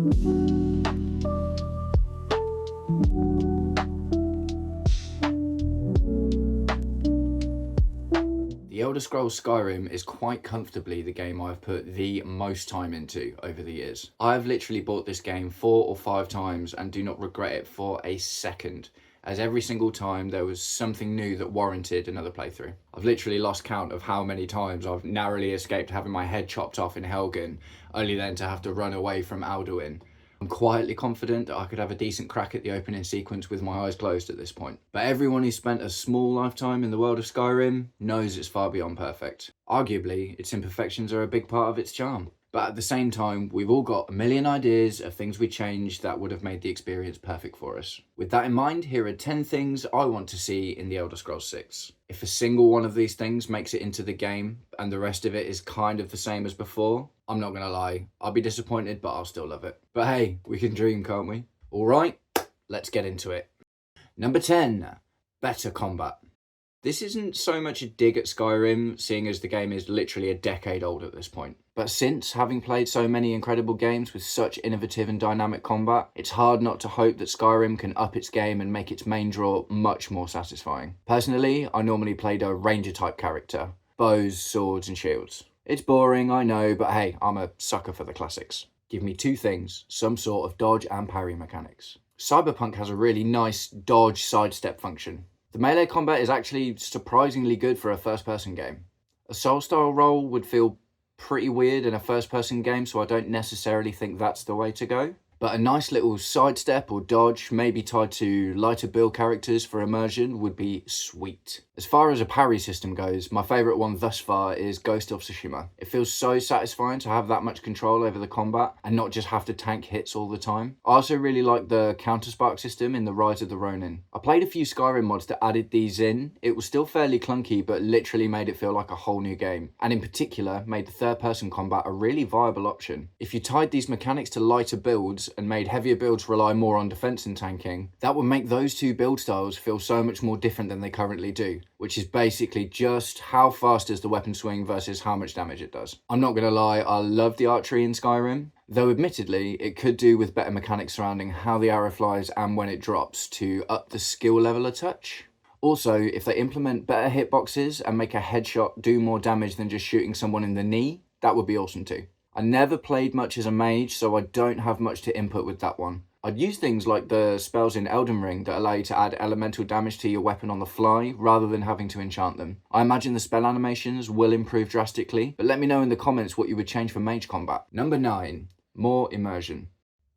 The Elder Scrolls Skyrim is quite comfortably the game I've put the most time into over the years. I've literally bought this game 4 or 5 times and do not regret it for a second, as every single time there was something new that warranted another playthrough. I've literally lost count of how many times I've narrowly escaped having my head chopped off in Helgen, only then to have to run away from Alduin. I'm quietly confident that I could have a decent crack at the opening sequence with my eyes closed at this point. But everyone who's spent a small lifetime in the world of Skyrim knows it's far beyond perfect. Arguably, its imperfections are a big part of its charm. But at the same time, we've all got a million ideas of things we changed that would have made the experience perfect for us. With that in mind, here are 10 things I want to see in the Elder Scrolls 6. If a single one of these things makes it into the game and the rest of it is kind of the same as before, I'm not gonna lie, I'll be disappointed, but I'll still love it. But hey, we can dream, can't we? Alright, let's get into it. Number 10, better combat. This isn't so much a dig at Skyrim, seeing as the game is literally a decade old at this point. But since having played so many incredible games with such innovative and dynamic combat, it's hard not to hope that Skyrim can up its game and make its main draw much more satisfying. Personally, I normally played a ranger type character. Bows, swords and shields. It's boring, I know, but hey, I'm a sucker for the classics. Give me 2 things, some sort of dodge and parry mechanics. Cyberpunk has a really nice dodge sidestep function. The melee combat is actually surprisingly good for a first-person game. A Soul-style role would feel pretty weird in a first-person game, so I don't necessarily think that's the way to go. But a nice little sidestep or dodge, maybe tied to lighter build characters for Immersion, would be sweet. As far as a parry system goes, my favourite one thus far is Ghost of Tsushima. It feels so satisfying to have that much control over the combat and not just have to tank hits all the time. I also really like the counter-spark system in the Rise of the Ronin. I played a few Skyrim mods that added these in. It was still fairly clunky, but literally made it feel like a whole new game. And in particular, made the third-person combat a really viable option. If you tied these mechanics to lighter builds and made heavier builds rely more on defense and tanking, that would make those two build styles feel so much more different than they currently do, which is basically just how fast does the weapon swing versus how much damage it does. I'm not gonna lie, I love the archery in Skyrim, though admittedly it could do with better mechanics surrounding how the arrow flies and when it drops to up the skill level a touch. Also, if they implement better hitboxes and make a headshot do more damage than just shooting someone in the knee, that would be awesome too. I never played much as a mage, so I don't have much to input with that one. I'd use things like the spells in Elden Ring that allow you to add elemental damage to your weapon on the fly, rather than having to enchant them. I imagine the spell animations will improve drastically, but let me know in the comments what you would change for mage combat. Number 9, more immersion.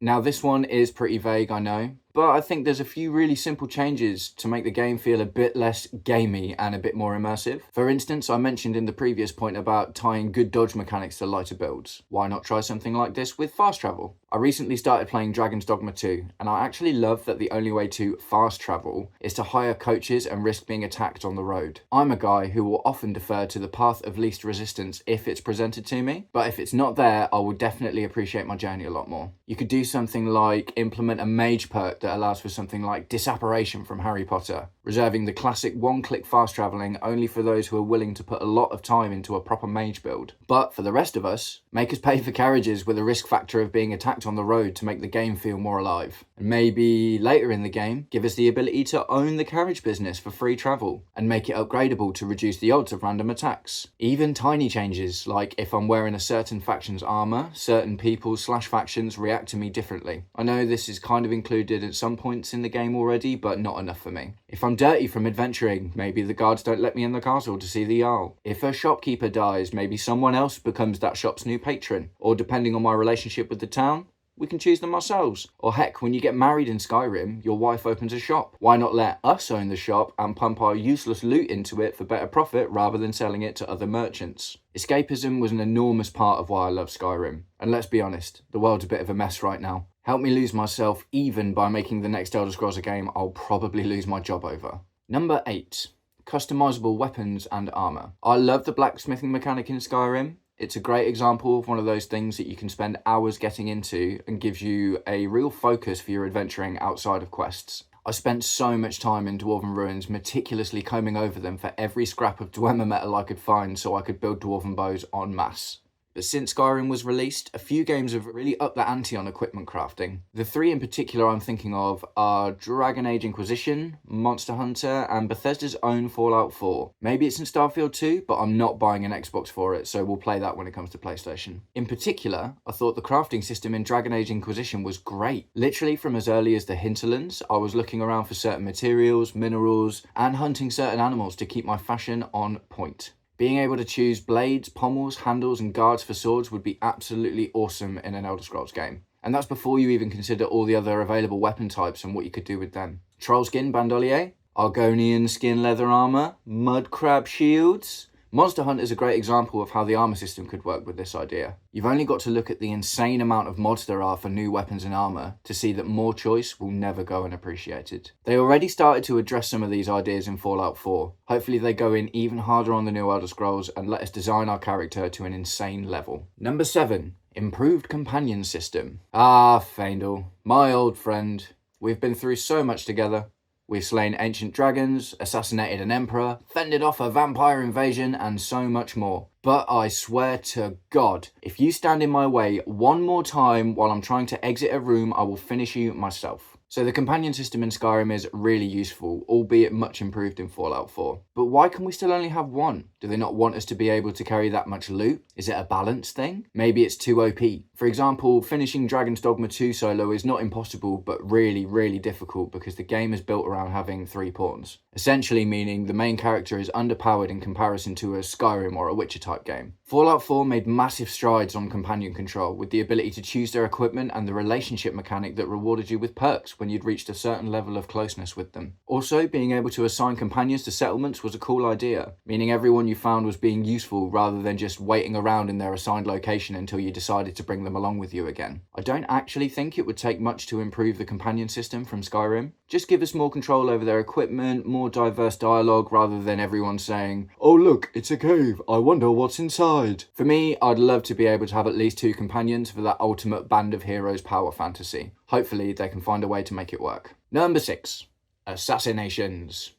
Now this one is pretty vague, I know, but I think there's a few really simple changes to make the game feel a bit less gamey and a bit more immersive. For instance, I mentioned in the previous point about tying good dodge mechanics to lighter builds. Why not try something like this with fast travel? I recently started playing Dragon's Dogma 2, and I actually love that the only way to fast travel is to hire coaches and risk being attacked on the road. I'm a guy who will often defer to the path of least resistance if it's presented to me, but if it's not there, I will definitely appreciate my journey a lot more. You could do something like implement a mage perk that allows for something like Disapparation from Harry Potter, reserving the classic one-click fast travelling only for those who are willing to put a lot of time into a proper mage build. But for the rest of us, make us pay for carriages with a risk factor of being attacked on the road to make the game feel more alive. And maybe later in the game, give us the ability to own the carriage business for free travel, and make it upgradable to reduce the odds of random attacks. Even tiny changes, like if I'm wearing a certain faction's armour, certain people/factions react to me differently. I know this is kind of included at some points in the game already, but not enough for me. If I'm dirty from adventuring, maybe the guards don't let me in the castle to see the Jarl. If a shopkeeper dies, maybe someone else becomes that shop's new patron. Or depending on my relationship with the town, we can choose them ourselves. Or heck, when you get married in Skyrim, your wife opens a shop. Why not let us own the shop and pump our useless loot into it for better profit rather than selling it to other merchants? Escapism was an enormous part of why I love Skyrim. And let's be honest, the world's a bit of a mess right now. Help me lose myself even by making the next Elder Scrolls a game I'll probably lose my job over. Number 8, customizable weapons and armor. I love the blacksmithing mechanic in Skyrim. It's a great example of one of those things that you can spend hours getting into and gives you a real focus for your adventuring outside of quests. I spent so much time in Dwarven Ruins meticulously combing over them for every scrap of Dwemer metal I could find so I could build Dwarven bows en masse. but since Skyrim was released, a few games have really upped the ante on equipment crafting. The three in particular I'm thinking of are Dragon Age Inquisition, Monster Hunter, and Bethesda's own Fallout 4. Maybe it's in Starfield 2, but I'm not buying an Xbox for it, so we'll play that when it comes to PlayStation. In particular, I thought the crafting system in Dragon Age Inquisition was great. Literally from as early as the hinterlands, I was looking around for certain materials, minerals, and hunting certain animals to keep my fashion on point. Being able to choose blades, pommels, handles, and guards for swords would be absolutely awesome in an Elder Scrolls game. And that's before you even consider all the other available weapon types and what you could do with them. Troll skin bandolier, Argonian skin leather armor, mud crab shields. Monster Hunter is a great example of how the armor system could work with this idea. You've only got to look at the insane amount of mods there are for new weapons and armor to see that more choice will never go unappreciated. They already started to address some of these ideas in Fallout 4. Hopefully they go in even harder on the new Elder Scrolls and let us design our character to an insane level. Number 7. Improved companion system. Ah, Faendal, my old friend. We've been through so much together. We've slain ancient dragons, assassinated an emperor, fended off a vampire invasion, and so much more. But I swear to God, if you stand in my way one more time while I'm trying to exit a room, I will finish you myself. So the companion system in Skyrim is really useful, albeit much improved in Fallout 4. But why can we still only have one? Do they not want us to be able to carry that much loot? Is it a balance thing? Maybe it's too OP. For example, finishing Dragon's Dogma 2 solo is not impossible, but really difficult because the game is built around having 3 pawns. Essentially meaning the main character is underpowered in comparison to a Skyrim or a Witcher type game. Fallout 4 made massive strides on companion control, with the ability to choose their equipment and the relationship mechanic that rewarded you with perks when you'd reached a certain level of closeness with them. Also, being able to assign companions to settlements was a cool idea, meaning everyone you found was being useful rather than just waiting around in their assigned location until you decided to bring them along with you again. I don't actually think it would take much to improve the companion system from Skyrim. Just give us more control over their equipment, more diverse dialogue rather than everyone saying, "Oh look, it's a cave, I wonder what's inside." For me, I'd love to be able to have at least 2 companions for that ultimate band of heroes power fantasy. Hopefully they can find a way to make it work. Number 6. Assassinations.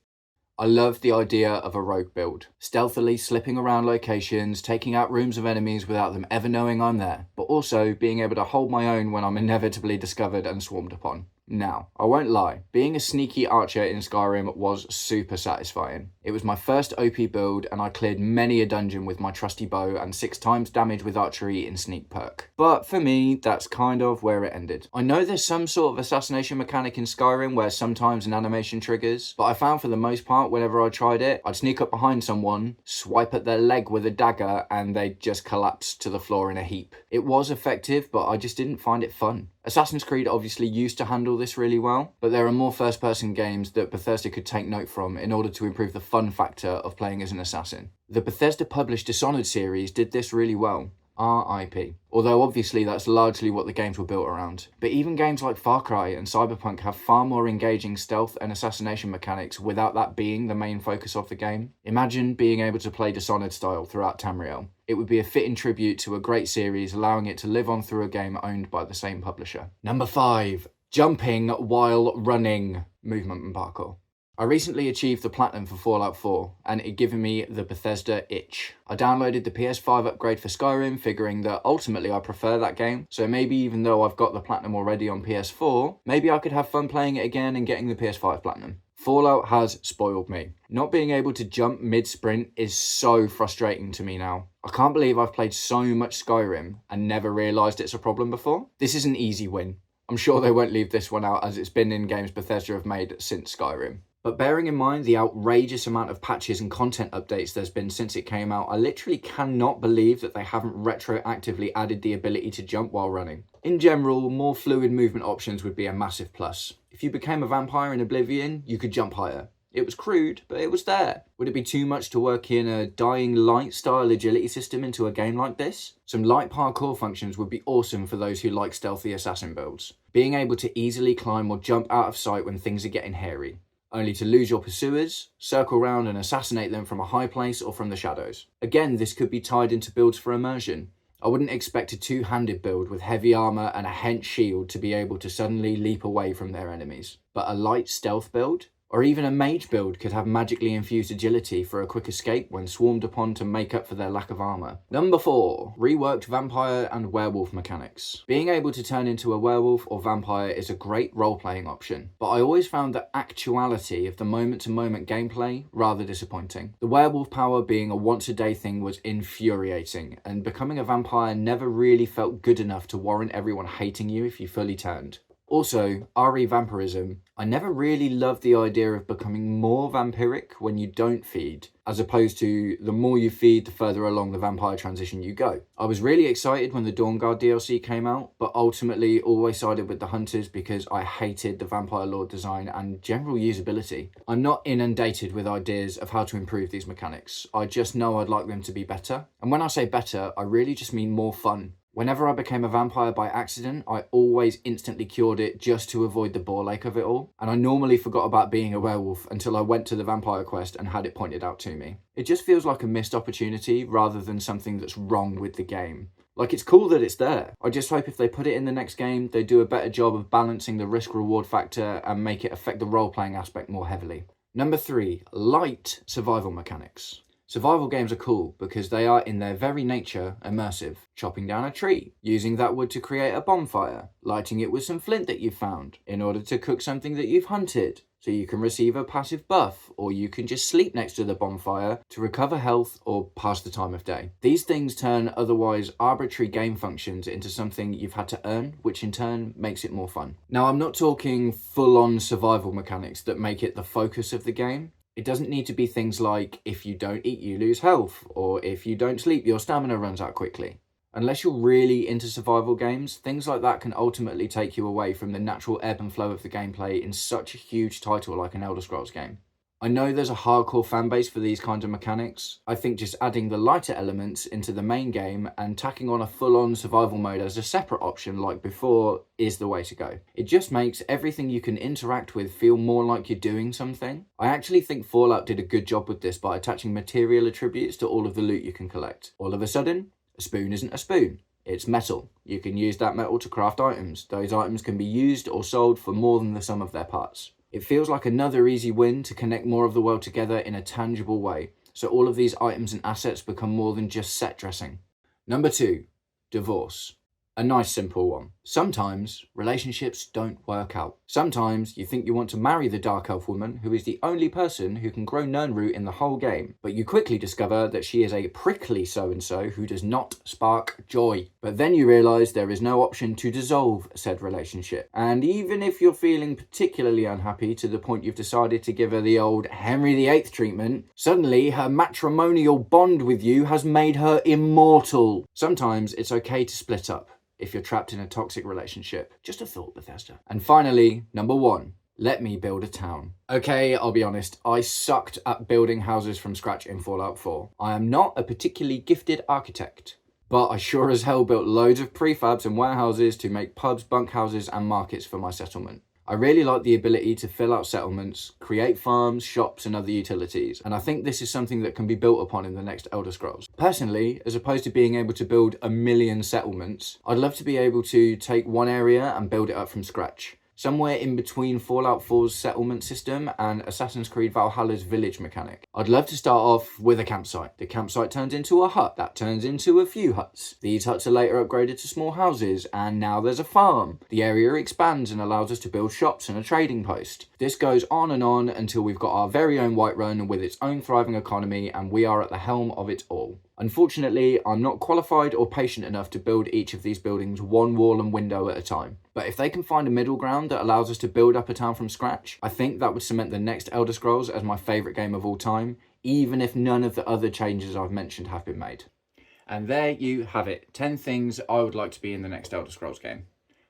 I love the idea of a rogue build, stealthily slipping around locations, taking out rooms of enemies without them ever knowing I'm there, but also being able to hold my own when I'm inevitably discovered and swarmed upon. Now, I won't lie, being a sneaky archer in Skyrim was super satisfying. It was my first OP build and I cleared many a dungeon with my trusty bow and 6 times damage with archery in sneak perk. But for me, that's kind of where it ended. I know there's some sort of assassination mechanic in Skyrim where sometimes an animation triggers, but I found for the most part whenever I tried it, I'd sneak up behind someone, swipe at their leg with a dagger and they'd just collapse to the floor in a heap. It was effective, but I just didn't find it fun. Assassin's Creed obviously used to handle this really well, but there are more first-person games that Bethesda could take note from in order to improve the fun factor of playing as an assassin. The Bethesda-published Dishonored series did this really well. RIP. Although obviously that's largely what the games were built around. But even games like Far Cry and Cyberpunk have far more engaging stealth and assassination mechanics without that being the main focus of the game. Imagine being able to play Dishonored style throughout Tamriel. It would be a fitting tribute to a great series, allowing it to live on through a game owned by the same publisher. Number 5. Jumping while running. Movement and parkour. I recently achieved the platinum for Fallout 4, and it given me the Bethesda itch. I downloaded the PS5 upgrade for Skyrim, figuring that ultimately I prefer that game, so maybe even though I've got the platinum already on PS4, maybe I could have fun playing it again and getting the PS5 platinum. Fallout has spoiled me. Not being able to jump mid-sprint is so frustrating to me now. I can't believe I've played so much Skyrim and never realised it's a problem before. This is an easy win. I'm sure they won't leave this one out as it's been in games Bethesda have made since Skyrim. But bearing in mind the outrageous amount of patches and content updates there's been since it came out, I literally cannot believe that they haven't retroactively added the ability to jump while running. In general, more fluid movement options would be a massive plus. If you became a vampire in Oblivion, you could jump higher. It was crude, but it was there. Would it be too much to work in a Dying Light style agility system into a game like this? Some light parkour functions would be awesome for those who like stealthy assassin builds. Being able to easily climb or jump out of sight when things are getting hairy, only to lose your pursuers, circle round and assassinate them from a high place or from the shadows. Again, this could be tied into builds for immersion. I wouldn't expect a 2-handed build with heavy armor and a hench shield to be able to suddenly leap away from their enemies. But a light stealth build? Or even a mage build could have magically infused agility for a quick escape when swarmed upon to make up for their lack of armor. Number 4, reworked vampire and werewolf mechanics. Being able to turn into a werewolf or vampire is a great role-playing option, but I always found the actuality of the moment-to-moment gameplay rather disappointing. The werewolf power being a once-a-day thing was infuriating, and becoming a vampire never really felt good enough to warrant everyone hating you if you fully turned. Also, RE vampirism. I never really loved the idea of becoming more vampiric when you don't feed, as opposed to the more you feed, the further along the vampire transition you go. I was really excited when the Dawnguard DLC came out, but ultimately always sided with the Hunters because I hated the Vampire Lord design and general usability. I'm not inundated with ideas of how to improve these mechanics. I just know I'd like them to be better. And when I say better, I really just mean more fun. Whenever I became a vampire by accident, I always instantly cured it just to avoid the bore ache of it all. And I normally forgot about being a werewolf until I went to the vampire quest and had it pointed out to me. It just feels like a missed opportunity rather than something that's wrong with the game. Like, it's cool that it's there. I just hope if they put it in the next game, they do a better job of balancing the risk-reward factor and make it affect the role-playing aspect more heavily. Number 3, light survival mechanics. Survival games are cool because they are in their very nature immersive. Chopping down a tree, using that wood to create a bonfire, lighting it with some flint that you've found in order to cook something that you've hunted, so you can receive a passive buff, or you can just sleep next to the bonfire to recover health or pass the time of day. These things turn otherwise arbitrary game functions into something you've had to earn, which in turn makes it more fun. Now, I'm not talking full-on survival mechanics that make it the focus of the game. It doesn't need to be things like, if you don't eat, you lose health, or if you don't sleep, your stamina runs out quickly. Unless you're really into survival games, things like that can ultimately take you away from the natural ebb and flow of the gameplay in such a huge title like an Elder Scrolls game. I know there's a hardcore fanbase for these kinds of mechanics. I think just adding the lighter elements into the main game and tacking on a full-on survival mode as a separate option like before is the way to go. It just makes everything you can interact with feel more like you're doing something. I actually think Fallout did a good job with this by attaching material attributes to all of the loot you can collect. All of a sudden, a spoon isn't a spoon. It's metal. You can use that metal to craft items. Those items can be used or sold for more than the sum of their parts. It feels like another easy win to connect more of the world together in a tangible way, so all of these items and assets become more than just set dressing. Number 2, divorce. A nice simple one. Sometimes relationships don't work out. Sometimes you think you want to marry the Dark Elf woman who is the only person who can grow Nirnroot in the whole game, but you quickly discover that she is a prickly so-and-so who does not spark joy. But then you realise there is no option to dissolve said relationship. And even if you're feeling particularly unhappy to the point you've decided to give her the old Henry VIII treatment, suddenly her matrimonial bond with you has made her immortal. Sometimes it's okay to split up if you're trapped in a toxic relationship. Just a thought, Bethesda. And finally, number 1, let me build a town. Okay, I'll be honest, I sucked at building houses from scratch in Fallout 4. I am not a particularly gifted architect, but I sure as hell built loads of prefabs and warehouses to make pubs, bunkhouses and markets for my settlement. I really like the ability to fill out settlements, create farms, shops and other utilities, and I think this is something that can be built upon in the next Elder Scrolls. Personally, as opposed to being able to build a million settlements, I'd love to be able to take one area and build it up from scratch. Somewhere in between Fallout 4's settlement system and Assassin's Creed Valhalla's village mechanic. I'd love to start off with a campsite. The campsite turns into a hut. That turns into a few huts. These huts are later upgraded to small houses, and now there's a farm. The area expands and allows us to build shops and a trading post. This goes on until we've got our very own Whiterun with its own thriving economy, and we are at the helm of it all. Unfortunately, I'm not qualified or patient enough to build each of these buildings one wall and window at a time. But if they can find a middle ground that allows us to build up a town from scratch, I think that would cement the next Elder Scrolls as my favourite game of all time, even if none of the other changes I've mentioned have been made. And there you have it, 10 things I would like to be in the next Elder Scrolls game.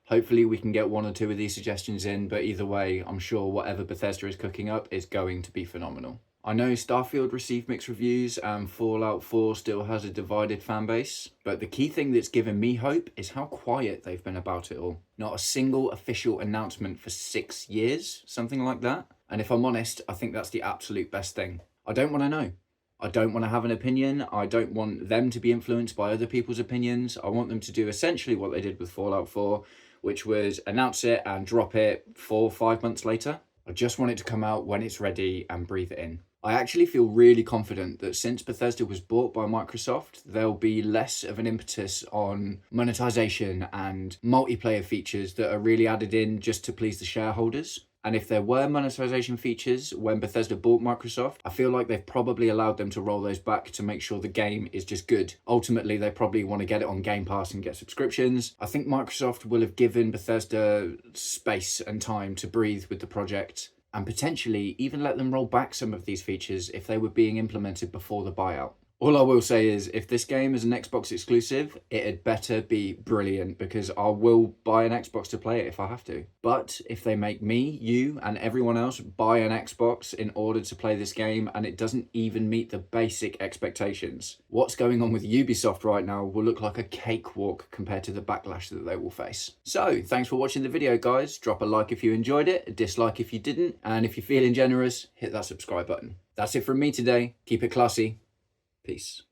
Hopefully we can get 1 or 2 of these suggestions in, but either way, I'm sure whatever Bethesda is cooking up is going to be phenomenal. I know Starfield received mixed reviews and Fallout 4 still has a divided fanbase, but the key thing that's given me hope is how quiet they've been about it all. Not a single official announcement for 6 years, something like that. And if I'm honest, I think that's the absolute best thing. I don't want to know. I don't want to have an opinion. I don't want them to be influenced by other people's opinions. I want them to do essentially what they did with Fallout 4, which was announce it and drop it 4 or 5 months later. I just want it to come out when it's ready and breathe it in. I actually feel really confident that since Bethesda was bought by Microsoft, there'll be less of an impetus on monetization and multiplayer features that are really added in just to please the shareholders. And if there were monetization features when Bethesda bought Microsoft, I feel like they've probably allowed them to roll those back to make sure the game is just good. Ultimately, they probably want to get it on Game Pass and get subscriptions. I think Microsoft will have given Bethesda space and time to breathe with the project, and potentially even let them roll back some of these features if they were being implemented before the buyout. All I will say is, if this game is an Xbox exclusive, it had better be brilliant, because I will buy an Xbox to play it if I have to. But if they make me, you, and everyone else buy an Xbox in order to play this game and it doesn't even meet the basic expectations, what's going on with Ubisoft right now will look like a cakewalk compared to the backlash that they will face. So, thanks for watching the video, guys. Drop a like if you enjoyed it, a dislike if you didn't, and if you're feeling generous, hit that subscribe button. That's it from me today. Keep it classy. Peace.